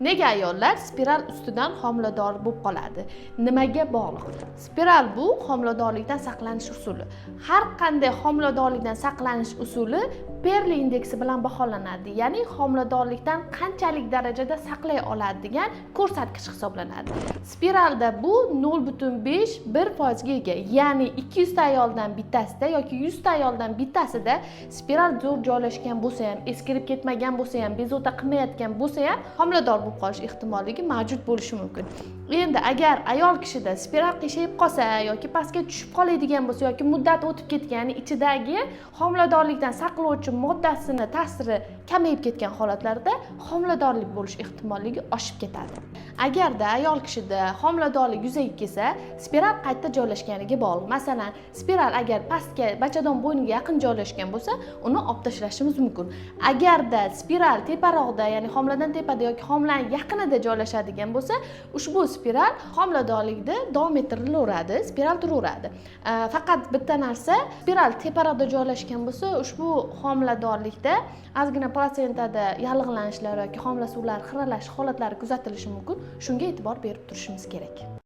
Nega ayollar spiral ustidan homilador bo'lib qoladi? Nimaga bog'liq? Spiral bu homiladorlikdan saqlanish usuli. Har qanday homiladorlikdan saqlanish usuli Perli indeksi bilan baholanadi. Ya'ni homiladorlikdan qanchalik darajada saqlay oladi degan ko'rsatkich hisoblanadi. Spiralda bu 0,5-1% ga ega. Ya'ni 200 ta ayoldan bittasida yoki 100 ta ayoldan bittasida spiral zo'r joylashgan bo'lsa ham, eskirib ketmagan bo'lsa ham, bezovta qilmayotgan bo'lsa ham homilador bo'lib qolish ehtimolligi mavjud bo'lishi mumkin. Endi agar ayol kishida spiral qiyshayib qolsa yoki pastga tushib qoladigan bo'lsa yoki muddat o'tib ketgan, ichidagi homiladorlikdan saqlovchi moddasini ta'siri kamayib ketgan holatlarda homiladorlik bo'lish ehtimolligi oshib ketadi. Agarda ayol kishida homiladorlik yuzaga kelsa, spiral qayerda joylashganiga bog'liq. Masalan, spiral agar pastga, bachadon bo'yniga yaqin joylashgan bo'lsa, uni olib tashlashimiz mumkin. Agarda spiral teparoqda, ya'ni homiladan tepada yoki homilaning yaqinida joylashadigan bo'lsa, ushbu spiral homiladorlikda davom ettirilaveradi, spiral turaveradi. Faqat bitta narsa, spiral teparoqda joylashgan bo'lsa, ushbu homiladorlikda ozgina platsentada yallig'lanishlar yoki homila suvlari xiralash holatlari kuzatilishi mumkin. Shunga e'tibor berib turishimiz kerak.